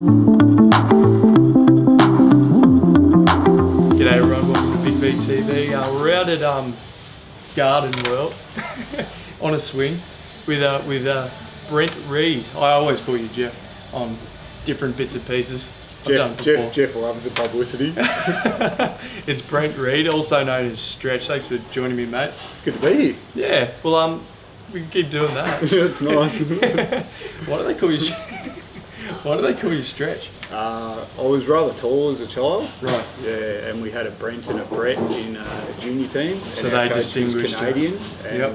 G'day everyone, welcome to Big V TV. We're out at Garden World on a swing with Brent Reid. I always call you Jeff on different bits and pieces. Jeff loves the publicity. It's Brent Reid, also known as Stretch. Thanks for joining me, mate. It's good to be here. Yeah, well we can keep doing that. It's nice. Why do they call you? Why do they call you Stretch? I was rather tall as a child. Right. Yeah, and we had a Brent and a Brett in a junior team. So and our they coach was distinguished Canadian, and Yep.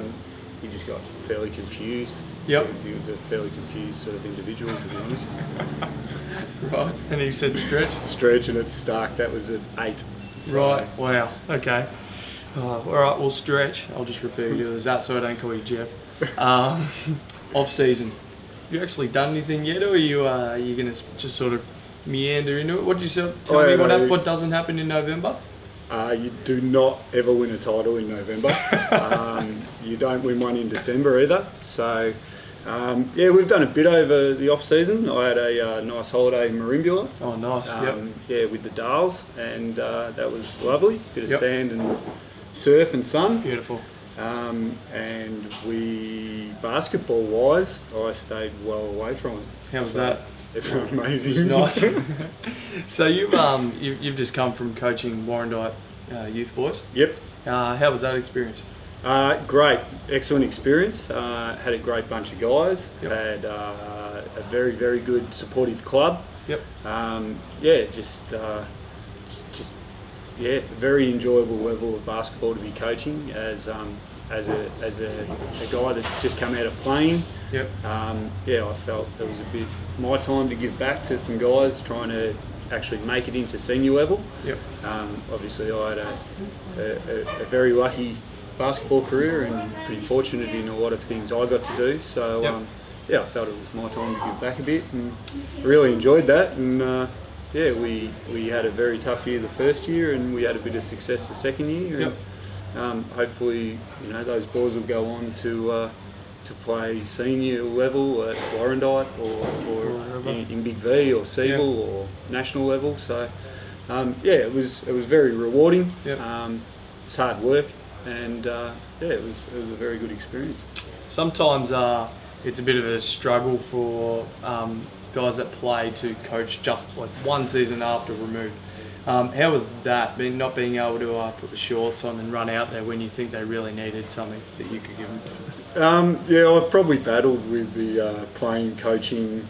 he just got fairly confused. Yep. He was a fairly confused sort of individual, to be honest. Right, and he said Stretch? Stretch, and it's Stark. That was an 8. So, Right, wow, okay. All right, well, Stretch, I'll just refer you to as that so I don't call you Jeff. Off season, have you actually done anything yet, or are you going to just sort of meander into it? What did you tell me? What doesn't happen in November? You do not ever win a title in November. You don't win one in December either. So, yeah, we've done a bit over the off season. I had a nice holiday in Marimbula. Oh, nice. Yeah, with the Dales, and that was lovely. Bit of Yep. sand and surf and sun. Beautiful. And basketball wise, I stayed well away from it. How was that? It's amazing. It was nice. So you've just come from coaching Warrandyte youth boys. Yep. How was that experience? Great, excellent experience. Had a great bunch of guys. Yep. Had a very, very good supportive club. Yep. Yeah, just a very enjoyable level of basketball to be coaching as a guy that's just come out of playing. Yep. Yeah, I felt it was a bit my time to give back to some guys trying to actually make it into senior level. Yep. Obviously, I had a very lucky basketball career and pretty fortunate in a lot of things I got to do. So, Yep. yeah, I felt it was my time to give back a bit and really enjoyed that. And yeah, we had a very tough year the first year and we had a bit of success the second year. Yep. And hopefully, those boys will go on to play senior level at Warrandyte or in Big V or Siebel or national level. So, yeah, it was very rewarding. Yep. It's hard work, and yeah, it was a very good experience. Sometimes it's a bit of a struggle for guys that play to coach just like one season after removed. How was that, not being able to put the shorts on and run out there when you think they really needed something that you could give them? Yeah, I probably battled with the playing, coaching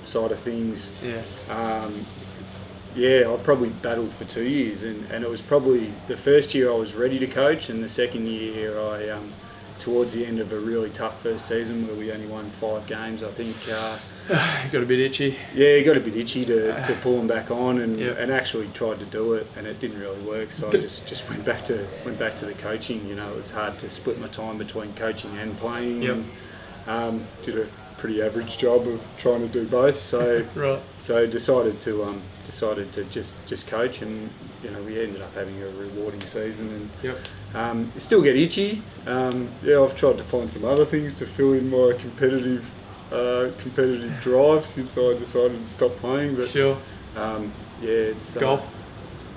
side of things. Yeah. Yeah, I probably battled for 2 years, and it was probably the first year I was ready to coach, and the second year I, towards the end of a really tough first season where we only won 5 games, I think. Got a bit itchy. Yeah, got a bit itchy to pull them back on, and Yep. and actually tried to do it, and it didn't really work. So I just went back to the coaching. It was hard to split my time between coaching and playing. Yep. And, did a pretty average job of trying to do both. So Right. so decided to just coach, and we ended up having a rewarding season. And Yep. you still get itchy. Yeah, I've tried to find some other things to fill in my competitive drive since I decided to stop playing. But Sure. yeah, it's Golf?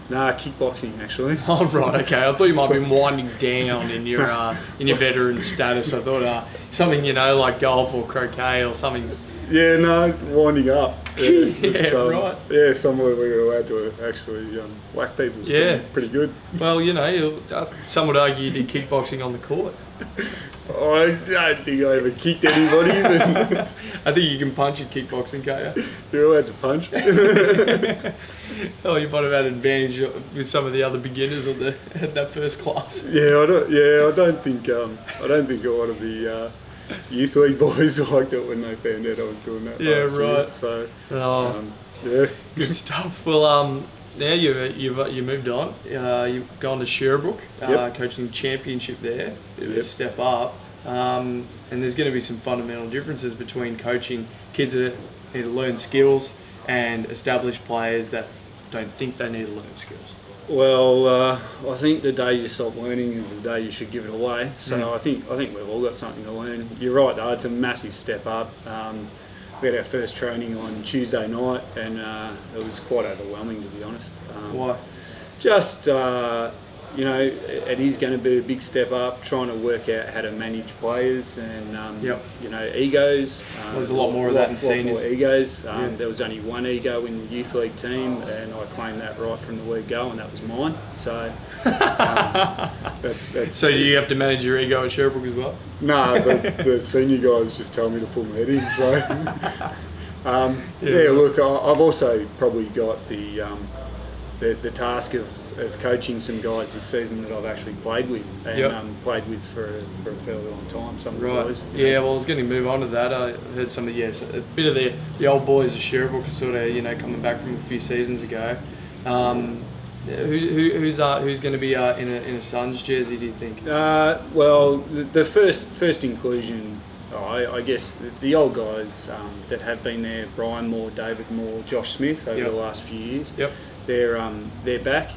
Nah, kickboxing actually. Oh, right, okay. I thought you might have been winding down in your veteran status. I thought something, like golf or croquet or something. Yeah, no, winding up. Yeah, Yeah, right. Yeah, somewhere we were allowed to actually whack people. Yeah. Pretty good. Well, some would argue you did kickboxing on the court. I don't think I ever kicked anybody, but I think you can punch in kickboxing, can't you? you're allowed to punch. Oh, you might have had an advantage with some of the other beginners at that first class. Yeah, I don't think a lot of the youth league boys liked it when they found out I was doing that. Yeah, last year, right. so Yeah, good stuff. Well, now you moved on. You've gone to Sherbrooke, Yep. coaching championship there. Bit of a Yep. step up. And there's going to be some fundamental differences between coaching kids that need to learn skills and established players that don't think they need to learn skills. Well, I think the day you stop learning is the day you should give it away. So I think we've all got something to learn. You're right, though. It's a massive step up. we had our first training on Tuesday night, and it was quite overwhelming, to be honest. Why? Just, it is going to be a big step up, trying to work out how to manage players and, egos. There's a lot more of that in seniors. More egos. There was only one ego in the youth league team, and I claimed that right from the word go, and that was mine. So, that's So do you have to manage your ego at Sherbrooke as well? No, the senior guys just tell me to pull my head in. So, look, I've also probably got the task of coaching some guys this season that I've actually played with and played with for a fairly long time. Some of the guys. Yeah, well, I was going to move on to that. I heard some of a bit of the old boys of Sherbrooke are sort of coming back from a few seasons ago. Who's going to be in a Suns jersey? Do you think? Well, the first inclusion. I guess the old guys that have been there, Brian Moore, David Moore, Josh Smith over the last few years. They're back.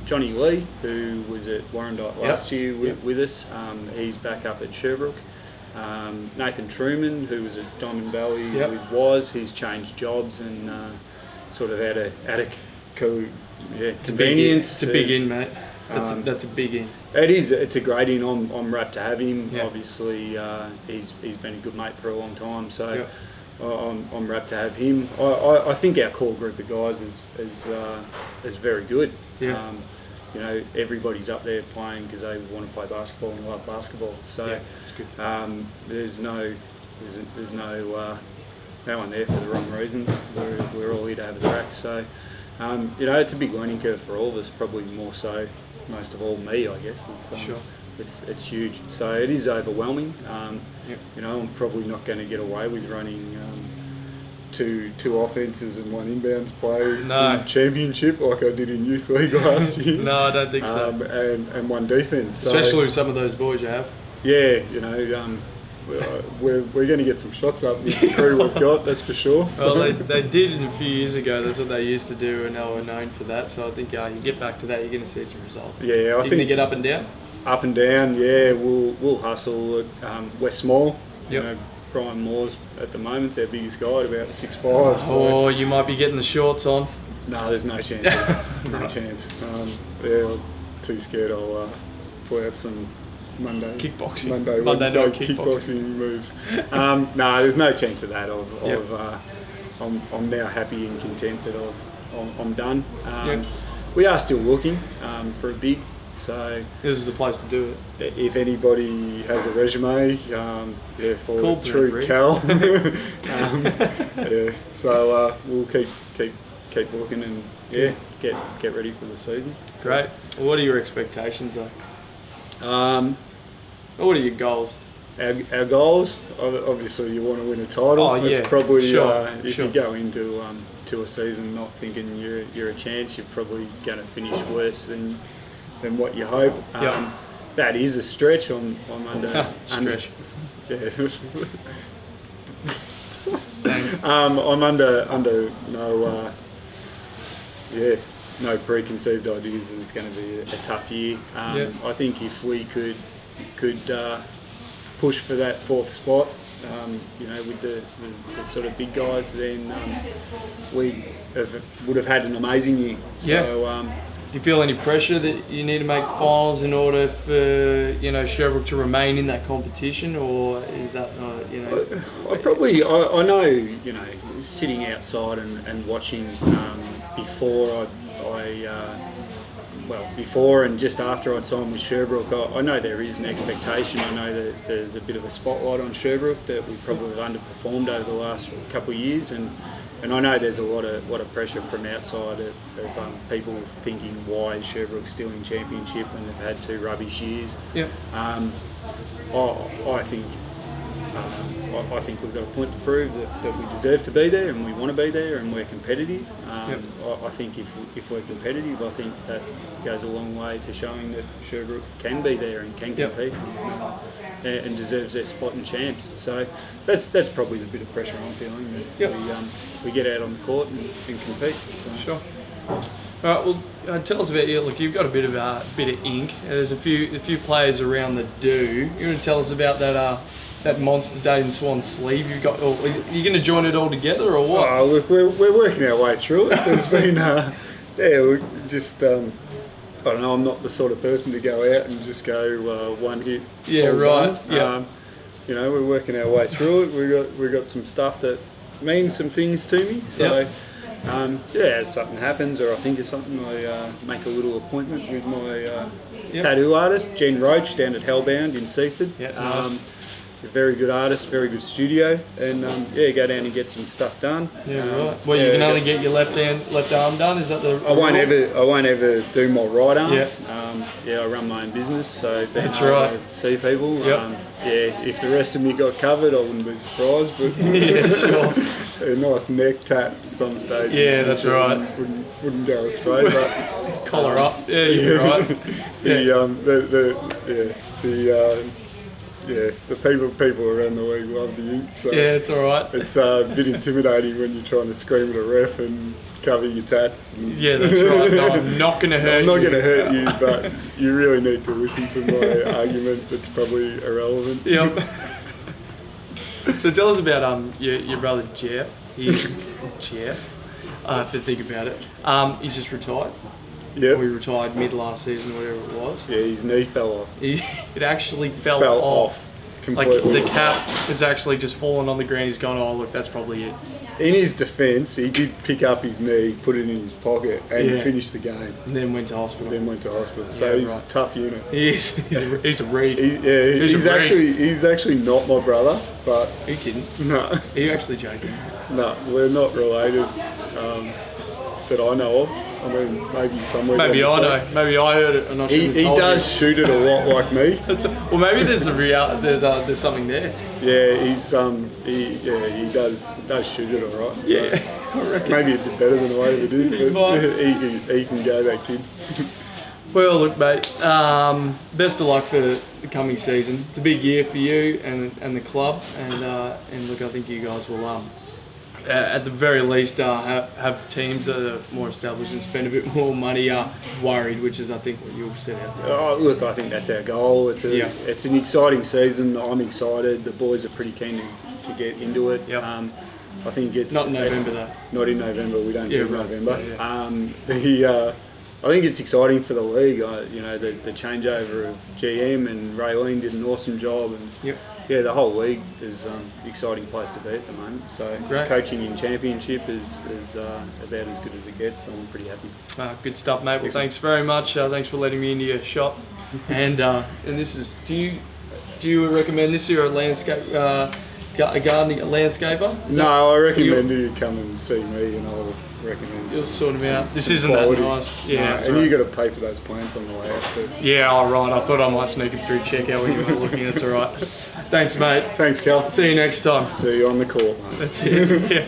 Johnny Lee, who was at Warrandyte last year with us, he's back up at Sherbrooke. Nathan Truman, who was at Diamond Valley with Waz, he's changed jobs and sort of had a convenience. It's a big in, mate. That's a big in. It is. It's a great in. I'm rapt to have him. Obviously, he's been a good mate for a long time. So I'm rapt to have him. I think our core group of guys is very good. Everybody's up there playing because they want to play basketball and love basketball. So it's good. There's no one there for the wrong reasons. We're all here to have a crack. So it's a big learning curve for all of us. Probably more so, most of all, me, I guess. It's huge. So it is overwhelming. I'm probably not going to get away with running two offences and one inbounds play in championship like I did in youth league last year. No, I don't think so. And one defence. Especially with some of those boys you have. Yeah, we're going to get some shots up with the crew we've got, that's for sure. So. Well, they did a few years ago. That's what they used to do, and they were known for that. So I think you get back to that, you're going to see some results. Yeah, I think you get up and down. Up and down, yeah. We'll hustle. We're small. Brian Moore's at the moment's our biggest guy at about 6'5". So. You might be getting the shorts on. No, there's no chance. No chance. I'm too scared. I'll pull out some Monday night kickboxing moves. No, there's no chance of that. I'm now happy and content that I'm done. We are still looking for a big. So this is the place to do it. If anybody has a resume, forward through Cal. So we'll keep looking and get ready for the season. Great. What are your expectations though? What are your goals? Our goals, obviously, you want to win a title. Oh, yeah. It's probably if you go into to a season not thinking you're a chance, you're probably going to finish worse than what you hope. That is a stretch. I'm under stretch. I'm under no preconceived ideas that it's going to be a tough year. I think if we could push for that fourth spot, with the sort of big guys, then we would have had an amazing year. So, do you feel any pressure that you need to make finals in order for Sherbrooke to remain in that competition, or is that I know sitting outside and watching before and just after I'd signed with Sherbrooke, I know there is an expectation. I know that there's a bit of a spotlight on Sherbrooke that we probably have underperformed over the last couple of years, and I know there's a lot of pressure from outside of people thinking why is Sherbrooke still in championship when they've had 2 rubbish years. I think we've got a point to prove that we deserve to be there and we want to be there and we're competitive. I think if we're competitive, I think that goes a long way to showing that Sherbrooke can be there and can compete and deserves their spot in champs. So that's probably the bit of pressure I'm feeling. That we get out on the court and compete. So. Sure. All right. Well, tell us about you. Look, you've got a bit of ink. There's a few players around that do. You want to tell us about that that monster day in Swan sleeve you've got? Or are you going to join it all together or what? Oh, look, we're working our way through it. There's been, we just, I don't know, I'm not the sort of person to go out and just go one hit. Yeah, all right. done. Yeah. You know, we're working our way through it. We've got some stuff that means some things to me. So, as something happens or I think of something, I make a little appointment with my tattoo artist, Jen Roach, down at Hellbound in Seaford. Yeah, nice. A very good artist, very good studio, and go down and get some stuff done. Yeah, right. Well, you can only get your left arm done. Is that the? I won't ever do my right arm. Yeah. I run my own business, so that's right. I see people. Yep. If the rest of me got covered, I wouldn't be surprised. But yeah, sure. A nice neck tat at some stage. Yeah, that's right. Wouldn't go astray, but collar up. Yeah, you're right. The people around the league love the ink. So yeah, it's all right. It's a bit intimidating when you're trying to scream at a ref and cover your tats. Yeah, that's right. No, I'm not going to hurt you. I'm not going to hurt you, but you really need to listen to my argument that's probably irrelevant. Yep. So tell us about your brother Jeff. Jeff, if you think about it. He's just retired. Yep. We retired mid last season, whatever it was. Yeah, his knee fell off. It actually fell off. Completely. Like the cap is actually just fallen on the ground. He's gone, oh look, that's probably it. In his defence, he did pick up his knee, put it in his pocket, and finished the game. And then went to hospital. So he's a tough unit. He's a Reid. He's actually not my brother, but. Are you kidding? No. Are you actually joking? No, we're not related that I know of. I mean, maybe somewhere. Maybe I know. Maybe I heard it and I shouldn't have told He does shoot it a lot like me. Well, maybe there's there's something there. Yeah, he does shoot it all right. So Yeah, I reckon. Maybe a bit better than I ever did, but he can go, that kid. Well, look, mate. Best of luck for the coming season. It's a big year for you and the club, and look, I think you guys will at the very least have teams that are more established and spend a bit more money worried, which is I think what you've set out there. Oh, look, I think that's our goal. It's an exciting season. I'm excited. The boys are pretty keen to get into it. Yep. I think it's not in November though. Not in November. We don't do November. Yeah. I think it's exciting for the league. The changeover of GM and Raylene did an awesome job, and the whole league is an exciting place to be at the moment. So coaching in championship is about as good as it gets. So I'm pretty happy. Good stuff, mate. Well, thanks very much. Thanks for letting me into your shop. And this is. Do you recommend this? You're a landscape. A gardening landscaper? No, I recommend you come and see me, and I'll recommend. You'll sort them out. This isn't quality. that nice. Yeah, and you got to pay for those plants on the way out too. Yeah, all right. I thought I might sneak it through, check out when you were looking. That's all right. Thanks, mate. Thanks, Cal. See you next time. See you on the court, mate. That's it. Yeah.